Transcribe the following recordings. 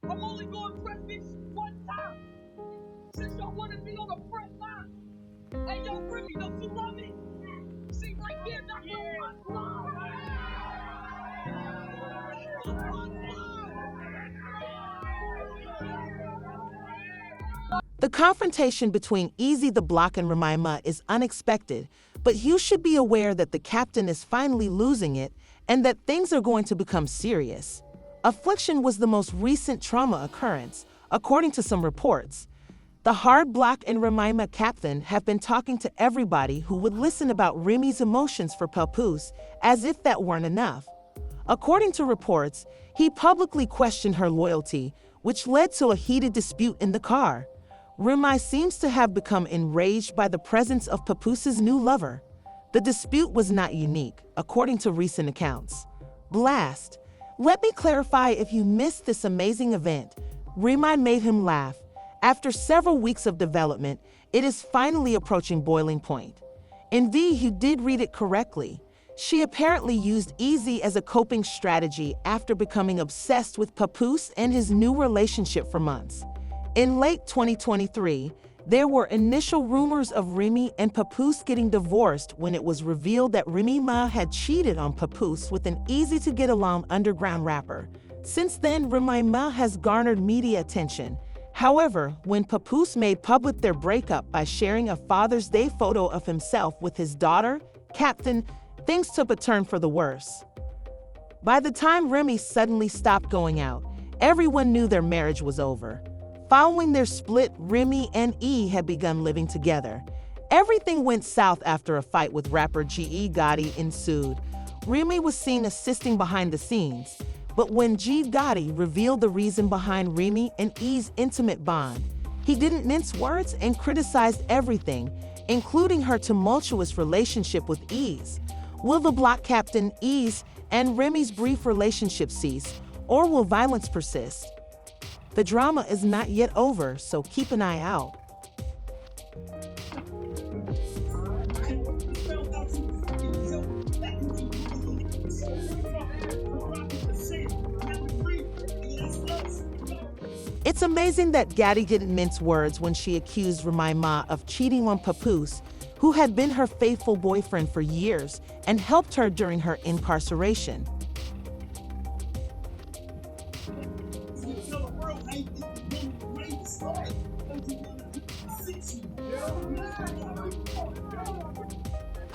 I'm only going to press this one time. Since y'all want to be on the front line. Hey, yo, Remy, don't you love it? See, right there, that's the front line. The confrontation between Eazy The Block and Remy Ma is unexpected, but you should be aware that the captain is finally losing it and that things are going to become serious. Affliction was the most recent trauma occurrence, according to some reports. The Hard Block and Remy Ma captain have been talking to everybody who would listen about Remy's emotions for Papoose, as if that weren't enough. According to reports, he publicly questioned her loyalty, which led to a heated dispute in the car. Remy seems to have become enraged by the presence of Papoose's new lover. The dispute was not unique, according to recent accounts. Blast. Let me clarify if you missed this amazing event. Remy made him laugh. After several weeks of development, it is finally approaching boiling point. Indeed, you did read it correctly. She apparently used Eazy as a coping strategy after becoming obsessed with Papoose and his new relationship for months. In late 2023, there were initial rumors of Remy and Papoose getting divorced when it was revealed that Remy Ma had cheated on Papoose with an easy-to-get-along underground rapper. Since then, Remy Ma has garnered media attention. However, when Papoose made public their breakup by sharing a Father's Day photo of himself with his daughter, Captain, things took a turn for the worse. By the time Remy suddenly stopped going out, everyone knew their marriage was over. Following their split, Remy and E had begun living together. Everything went south after a fight with rapper G Gotti ensued. Remy was seen assisting behind the scenes, but when G Gotti revealed the reason behind Remy and E's intimate bond, he didn't mince words and criticized everything, including her tumultuous relationship with Ease. Will the block captain, Ease, and Remy's brief relationship cease, or will violence persist? The drama is not yet over, so keep an eye out. It's amazing that Gotti didn't mince words when she accused Remy Ma of cheating on Papoose, who had been her faithful boyfriend for years and helped her during her incarceration.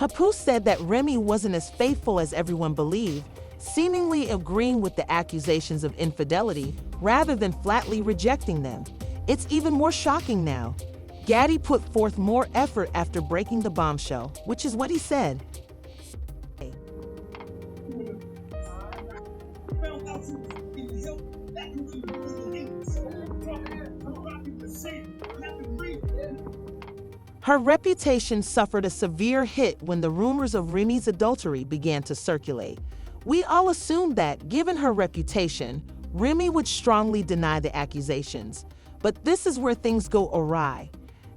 Papoose said that Remy wasn't as faithful as everyone believed, seemingly agreeing with the accusations of infidelity rather than flatly rejecting them. It's even more shocking now. Gotti put forth more effort after breaking the bombshell, which is what he said. Her reputation suffered a severe hit when the rumors of Remy's adultery began to circulate. We all assumed that, given her reputation, Remy would strongly deny the accusations. But this is where things go awry.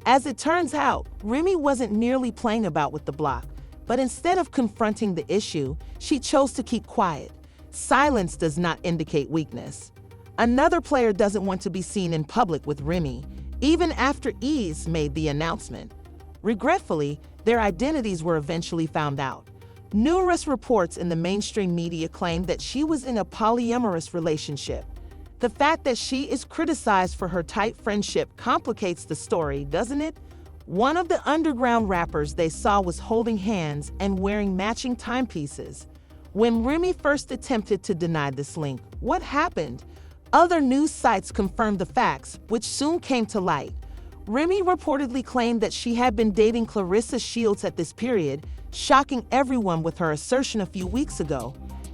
As it turns out, Remy wasn't merely playing about with the block, but instead of confronting the issue, she chose to keep quiet. Silence does not indicate weakness. Another player doesn't want to be seen in public with Remy, even after Ease made the announcement. Regretfully, their identities were eventually found out. Numerous reports in the mainstream media claimed that she was in a polyamorous relationship. The fact that she is criticized for her tight friendship complicates the story, doesn't it? One of the underground rappers they saw was holding hands and wearing matching timepieces. When Remy first attempted to deny this link, what happened? Other news sites confirmed the facts, which soon came to light. Remy reportedly claimed that she had been dating Clarissa Shields at this period, shocking everyone with her assertion a few weeks ago,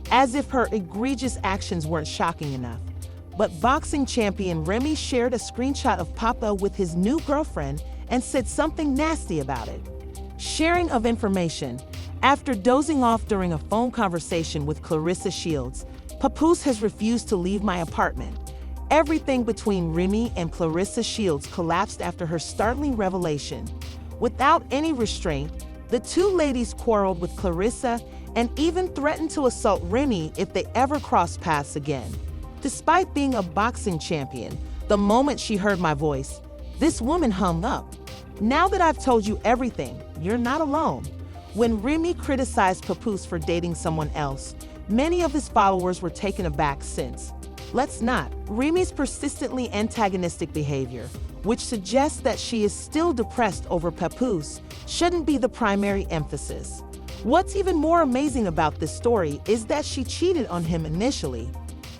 as if her egregious actions weren't shocking enough. But boxing champion Remy shared a screenshot of Papa with his new girlfriend and said something nasty about it. Sharing of information. After dozing off during a phone conversation with Clarissa Shields, Papoose has refused to leave my apartment. Everything between Remy and Clarissa Shields collapsed after her startling revelation. Without any restraint, the two ladies quarreled with Clarissa and even threatened to assault Remy if they ever crossed paths again. Despite being a boxing champion, the moment she heard my voice, this woman hung up. Now that I've told you everything, you're not alone. When Remy criticized Papoose for dating someone else, many of his followers were taken aback since, let's not, Remy's persistently antagonistic behavior, which suggests that she is still depressed over Papoose, shouldn't be the primary emphasis. What's even more amazing about this story is that she cheated on him initially.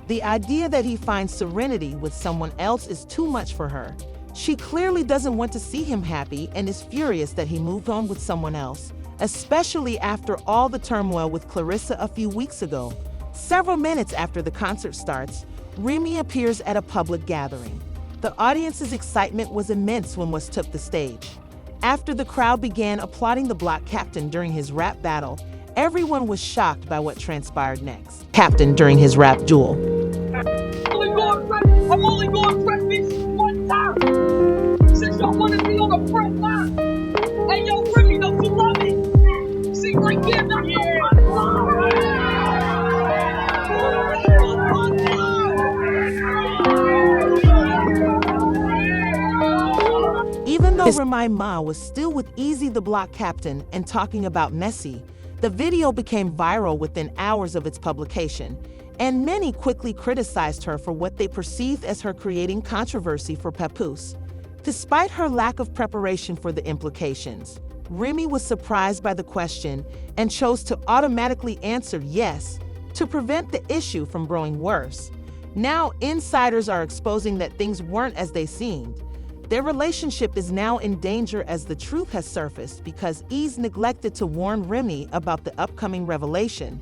The idea that he finds serenity with someone else is too much for her. She clearly doesn't want to see him happy and is furious that he moved on with someone else, especially after all the turmoil with Clarissa a few weeks ago. Several minutes after the concert starts, Remy appears at a public gathering. The audience's excitement was immense when West took the stage. After the crowd began applauding the Block Captain during his rap battle, everyone was shocked by what transpired next. Captain during his rap duel. I'm only going to press this one time. Since y'all want to be on the front line. Hey, yo, Remy, don't you love it? See, right there, that's the front line. Even though Remy Ma was still with Eazy The Block Captain and talking about Messi, the video became viral within hours of its publication, and many quickly criticized her for what they perceived as her creating controversy for Papoose. Despite her lack of preparation for the implications, Remy was surprised by the question and chose to automatically answer yes to prevent the issue from growing worse. Now, insiders are exposing that things weren't as they seemed. Their relationship is now in danger as the truth has surfaced because Eazy neglected to warn Remy about the upcoming revelation.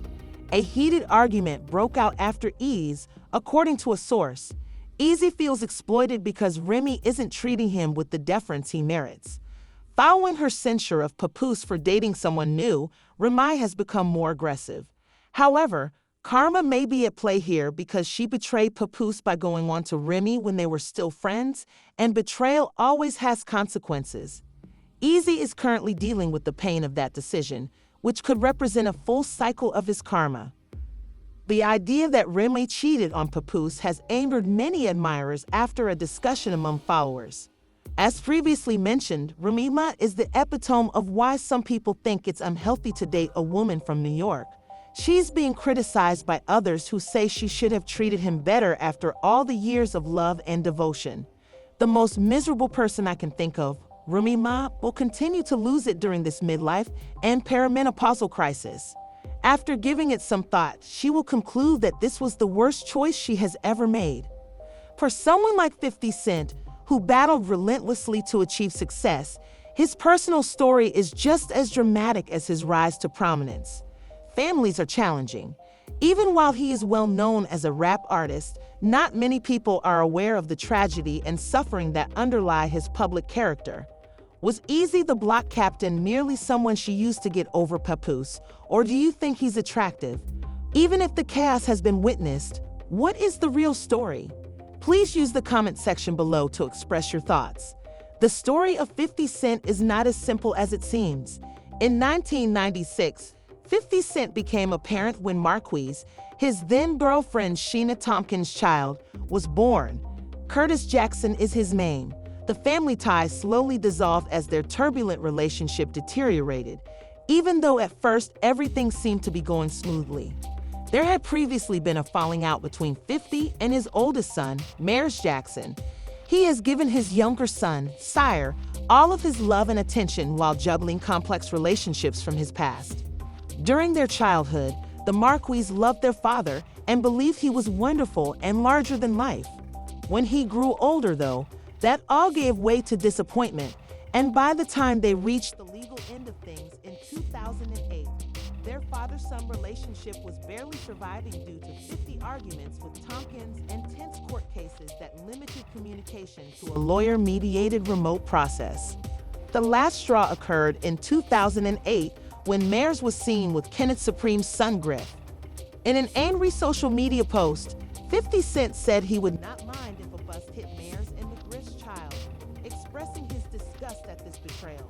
A heated argument broke out after Eazy, according to a source. Eazy feels exploited because Remy isn't treating him with the deference he merits. Following her censure of Papoose for dating someone new, Remy has become more aggressive. However, karma may be at play here because she betrayed Papoose by going on to Remy when they were still friends, and betrayal always has consequences. Eazy is currently dealing with the pain of that decision, which could represent a full cycle of his karma. The idea that Remy cheated on Papoose has angered many admirers after a discussion among followers. As previously mentioned, Remy Ma is the epitome of why some people think it's unhealthy to date a woman from New York. She's being criticized by others who say she should have treated him better after all the years of love and devotion. The most miserable person I can think of, Remy Ma, will continue to lose it during this midlife and perimenopausal crisis. After giving it some thought, she will conclude that this was the worst choice she has ever made. For someone like 50 Cent, who battled relentlessly to achieve success, his personal story is just as dramatic as his rise to prominence. Families are challenging. Even while he is well known as a rap artist, not many people are aware of the tragedy and suffering that underlie his public character. Was Eazy the Block Captain merely someone she used to get over Papoose, or do you think he's attractive? Even if the chaos has been witnessed, what is the real story? Please use the comment section below to express your thoughts. The story of 50 Cent is not as simple as it seems. In 1996, 50 Cent became a parent when Marquise, his then-girlfriend Sheena Tompkins' child, was born. Curtis Jackson is his name. The family ties slowly dissolved as their turbulent relationship deteriorated, even though at first everything seemed to be going smoothly. There had previously been a falling out between 50 and his oldest son, Mares Jackson. He has given his younger son, Sire, all of his love and attention while juggling complex relationships from his past. During their childhood, the Marquis loved their father and believed he was wonderful and larger than life. When he grew older, though, that all gave way to disappointment, and by the time they reached the legal end of things in 2008, their father-son relationship was barely surviving due to 50 arguments with Tompkins and tense court cases that limited communication to a lawyer-mediated remote process. The last straw occurred in 2008 when Mares was seen with Kenneth Supreme's son Griff. In an angry social media post, 50 Cent said he would not mind if a bus hit Mares and Griff's child, expressing his disgust at this betrayal.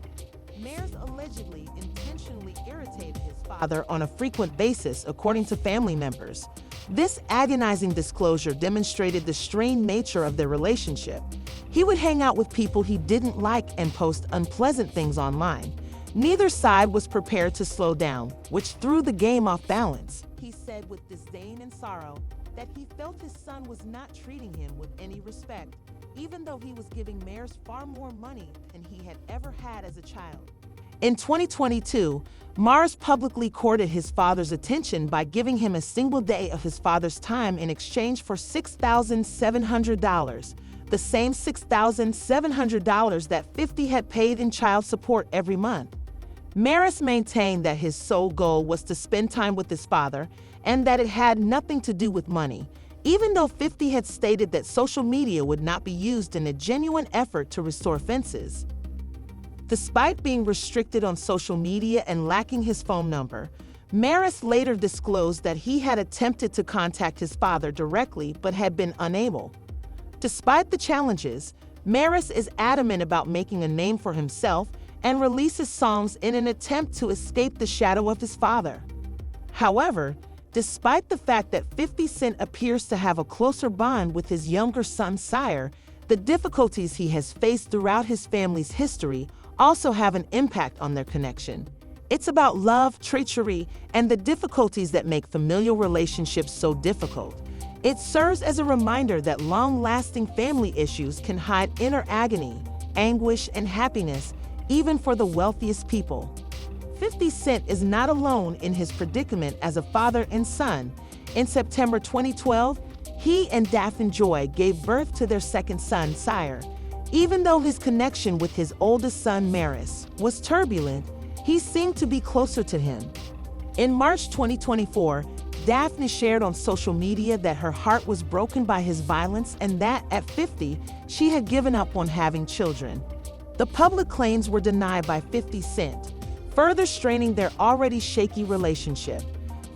Mares allegedly intentionally irritated his father on a frequent basis, according to family members. This agonizing disclosure demonstrated the strained nature of their relationship. He would hang out with people he didn't like and post unpleasant things online. Neither side was prepared to slow down, which threw the game off balance. He said with disdain and sorrow that he felt his son was not treating him with any respect, even though he was giving Mars far more money than he had ever had as a child. In 2022, Mars publicly courted his father's attention by giving him a single day of his father's time in exchange for $6,700, the same $6,700 that 50 had paid in child support every month. Maris maintained that his sole goal was to spend time with his father and that it had nothing to do with money, even though 50 had stated that social media would not be used in a genuine effort to restore fences. Despite being restricted on social media and lacking his phone number, Maris later disclosed that he had attempted to contact his father directly but had been unable. Despite the challenges, Maris is adamant about making a name for himself and releases songs in an attempt to escape the shadow of his father. However, despite the fact that 50 Cent appears to have a closer bond with his younger son Sire, the difficulties he has faced throughout his family's history also have an impact on their connection. It's about love, treachery, and the difficulties that make familial relationships so difficult. It serves as a reminder that long-lasting family issues can hide inner agony, anguish, and happiness, even for the wealthiest people. 50 Cent is not alone in his predicament as a father and son. In September 2012, he and Daphne Joy gave birth to their second son, Sire. Even though his connection with his oldest son, Maris, was turbulent, he seemed to be closer to him. In March 2024, Daphne shared on social media that her heart was broken by his violence and that, at 50, she had given up on having children. The public claims were denied by 50 Cent, further straining their already shaky relationship.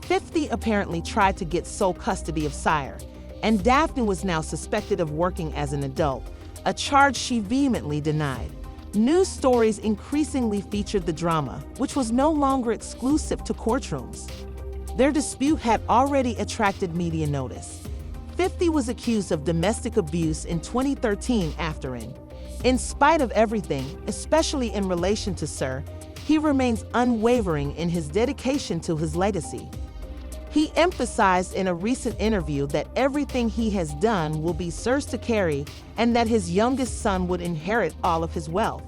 50 apparently tried to get sole custody of Sire, and Daphne was now suspected of working as an adult, a charge she vehemently denied. News stories increasingly featured the drama, which was no longer exclusive to courtrooms. Their dispute had already attracted media notice. 50 was accused of domestic abuse in 2013 after it. In spite of everything, especially in relation to Sir, he remains unwavering in his dedication to his legacy. He emphasized in a recent interview that everything he has done will be Sir's to carry and that his youngest son would inherit all of his wealth.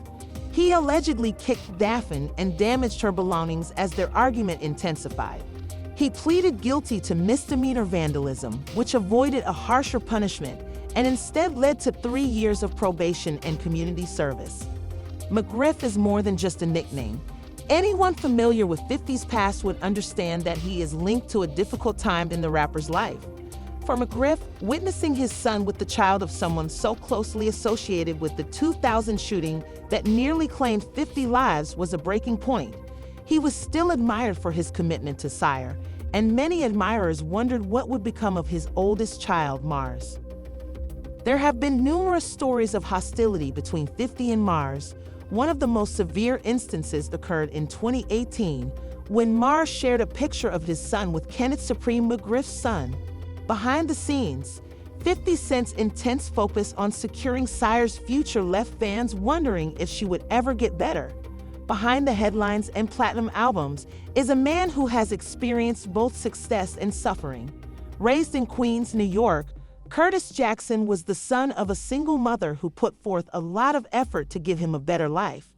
He allegedly kicked Daphne and damaged her belongings as their argument intensified. He pleaded guilty to misdemeanor vandalism, which avoided a harsher punishment and instead led to 3 years of probation and community service. McGriff is more than just a nickname. Anyone familiar with 50's past would understand that he is linked to a difficult time in the rapper's life. For McGriff, witnessing his son with the child of someone so closely associated with the 2000 shooting that nearly claimed 50 lives was a breaking point. He was still admired for his commitment to Sire, and many admirers wondered what would become of his oldest child, Mars. There have been numerous stories of hostility between 50 and Mars. One of the most severe instances occurred in 2018 when Mars shared a picture of his son with Kenneth Supreme McGriff's son. Behind the scenes, 50 Cent's intense focus on securing Sire's future left fans wondering if she would ever get better. Behind the headlines and platinum albums is a man who has experienced both success and suffering. Raised in Queens, New York, Curtis Jackson was the son of a single mother who put forth a lot of effort to give him a better life.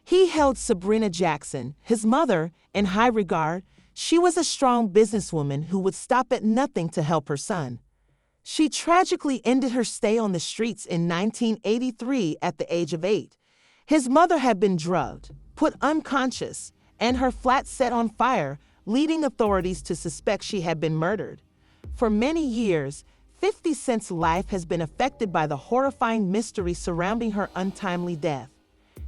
He held Sabrina Jackson, his mother, in high regard. She was a strong businesswoman who would stop at nothing to help her son. She tragically ended her stay on the streets in 1983 at the age of 8. His mother had been drugged, put unconscious, and her flat set on fire, leading authorities to suspect she had been murdered. For many years, 50 Cent's life has been affected by the horrifying mystery surrounding her untimely death.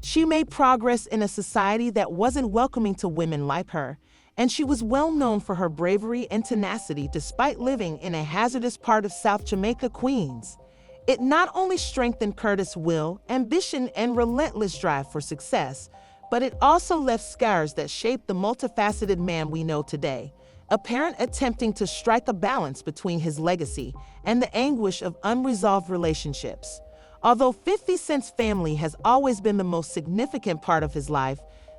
She made progress in a society that wasn't welcoming to women like her, and she was well known for her bravery and tenacity despite living in a hazardous part of South Jamaica, Queens. It not only strengthened Curtis' will, ambition, and relentless drive for success, but it also left scars that shaped the multifaceted man we know today. a parent attempting to strike a balance between his legacy and the anguish of unresolved relationships. Although 50 Cent's family has always been the most significant part of his life,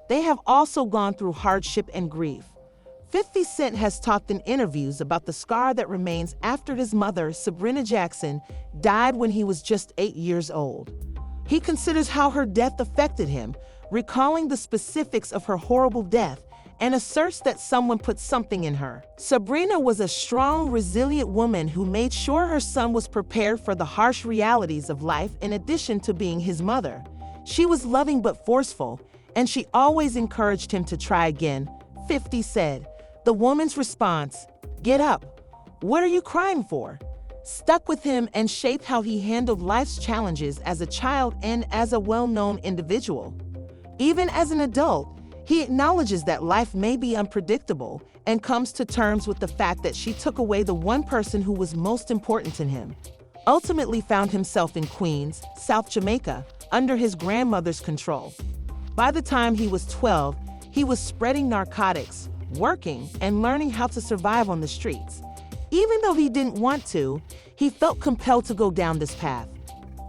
they have also gone through hardship and grief. 50 Cent has talked in interviews about the scar that remains after his mother, Sabrina Jackson, died when he was just 8 years old. He considers how her death affected him, recalling the specifics of her horrible death, and asserts that someone put something in her. Sabrina was a strong, resilient woman who made sure her son was prepared for the harsh realities of life in addition to being his mother. She was loving but forceful, and she always encouraged him to try again, 50 said. The woman's response, "Get up. What are you crying for?" stuck with him and shaped how he handled life's challenges as a child and as a well-known individual. Even as an adult, he acknowledges that life may be unpredictable and comes to terms with the fact that she took away the one person who was most important to him. Ultimately found himself in Queens, South Jamaica, under his grandmother's control. By the time he was 12, he was spreading narcotics, working, and learning how to survive on the streets. Even though he didn't want to, he felt compelled to go down this path.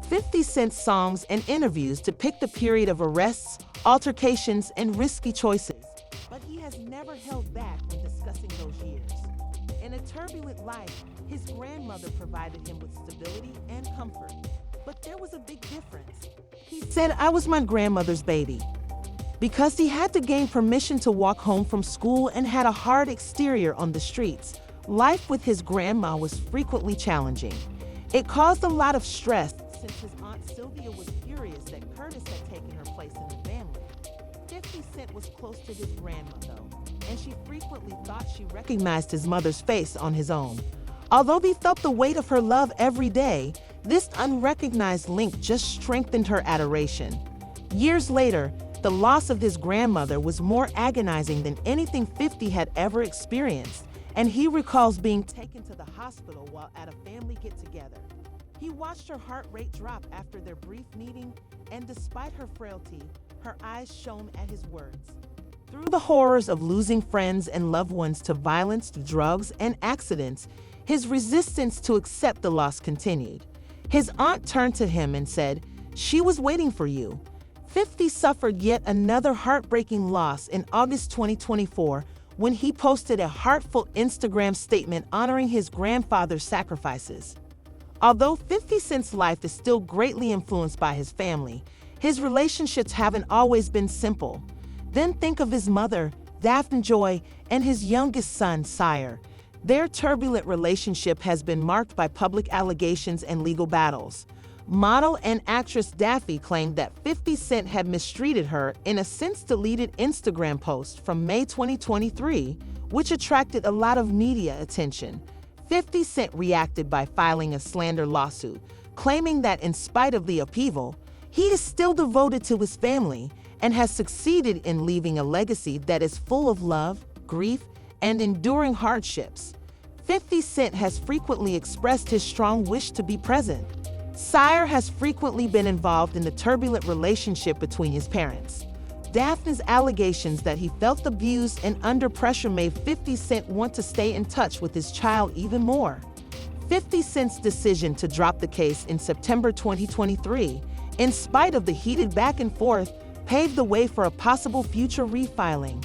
50 Cent's songs and interviews depict a period of arrests, altercations, and risky choices. But he has never held back when discussing those years. In a turbulent life, his grandmother provided him with stability and comfort. But there was a big difference. He said, "I was my grandmother's baby." Because he had to gain permission to walk home from school and had a hard exterior on the streets, life with his grandma was frequently challenging. It caused a lot of stress since his Aunt Sylvia was furious that Curtis had taken her place in the family. 50 Cent was close to his grandma, though, and she frequently thought she recognized his mother's face on his own. Although he felt the weight of her love every day, this unrecognized link just strengthened her adoration. Years later, the loss of his grandmother was more agonizing than anything 50 had ever experienced, and he recalls being taken to the hospital while at a family get-together. He watched her heart rate drop after their brief meeting, and despite her frailty, her eyes shone at his words. Through the horrors of losing friends and loved ones to violence, drugs, and accidents, his resistance to accept the loss continued. His aunt turned to him and said, "She was waiting for you." 50 suffered yet another heartbreaking loss in August 2024 when he posted a heartfelt Instagram statement honoring his grandfather's sacrifices. Although 50 Cent's life is still greatly influenced by his family, his relationships haven't always been simple. Then think of his mother, Daphne Joy, and his youngest son, Sire. Their turbulent relationship has been marked by public allegations and legal battles. Model and actress Daffy claimed that 50 Cent had mistreated her in a since-deleted Instagram post from May 2023, which attracted a lot of media attention. 50 Cent reacted by filing a slander lawsuit, claiming that in spite of the upheaval, he is still devoted to his family and has succeeded in leaving a legacy that is full of love, grief, and enduring hardships. 50 Cent has frequently expressed his strong wish to be present. Sire has frequently been involved in the turbulent relationship between his parents. Daphne's allegations that he felt abused and under pressure made 50 Cent want to stay in touch with his child even more. 50 Cent's decision to drop the case in September 2023, in spite of the heated back and forth, paved the way for a possible future refiling.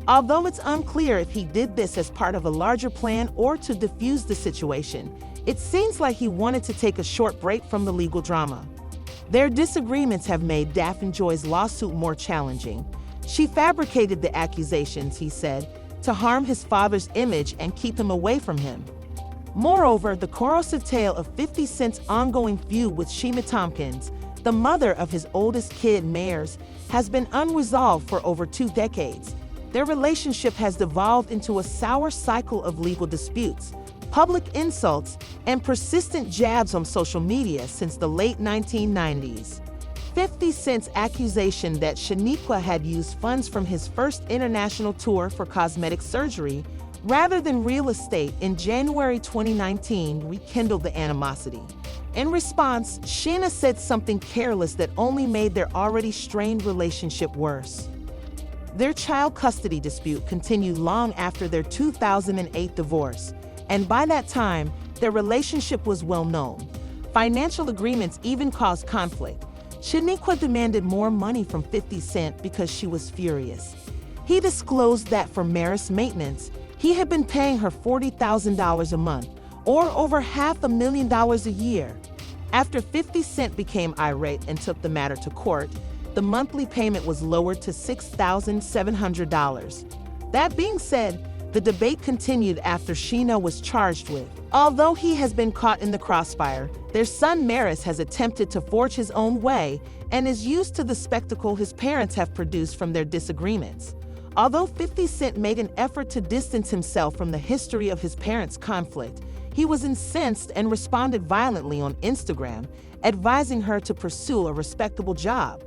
Although it's unclear if he did this as part of a larger plan or to defuse the situation, it seems like he wanted to take a short break from the legal drama. Their disagreements have made Daphne Joy's lawsuit more challenging. She fabricated the accusations, he said, to harm his father's image and keep him away from him. Moreover, the corrosive tale of 50 Cent's ongoing feud with Shima Tompkins, the mother of his oldest kid, Mayers, has been unresolved for over 2 decades. Their relationship has devolved into a sour cycle of legal disputes, public insults, and persistent jabs on social media since the late 1990s. 50 Cent's accusation that Shaniqua had used funds from his first international tour for cosmetic surgery rather than real estate in January 2019 rekindled the animosity. In response, Sheena said something careless that only made their already strained relationship worse. Their child custody dispute continued long after their 2008 divorce, and by that time, their relationship was well known. Financial agreements even caused conflict. Shaniqua demanded more money from 50 Cent because she was furious. He disclosed that for Maris maintenance, he had been paying her $40,000 a month, or over $500,000 a year. After 50 Cent became irate and took the matter to court, the monthly payment was lowered to $6,700. That being said, the debate continued after Sheena was charged with. Although he has been caught in the crossfire, their son Maris has attempted to forge his own way and is used to the spectacle his parents have produced from their disagreements. Although 50 Cent made an effort to distance himself from the history of his parents' conflict, he was incensed and responded violently on Instagram, advising her to pursue a respectable job.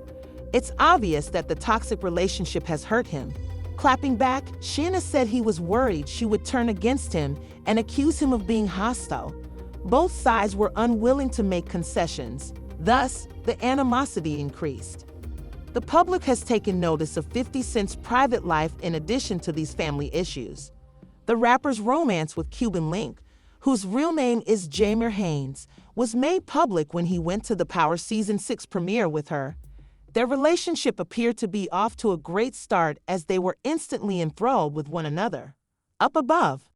It's obvious that the toxic relationship has hurt him. Clapping back, Sheena said he was worried she would turn against him and accuse him of being hostile. Both sides were unwilling to make concessions. Thus, the animosity increased. The public has taken notice of 50 Cent's private life in addition to these family issues. The rapper's romance with Cuban Link, whose real name is Jamer Haynes, was made public when he went to the Power Season 6 premiere with her. Their relationship appeared to be off to a great start as they were instantly enthralled with one another. Up above,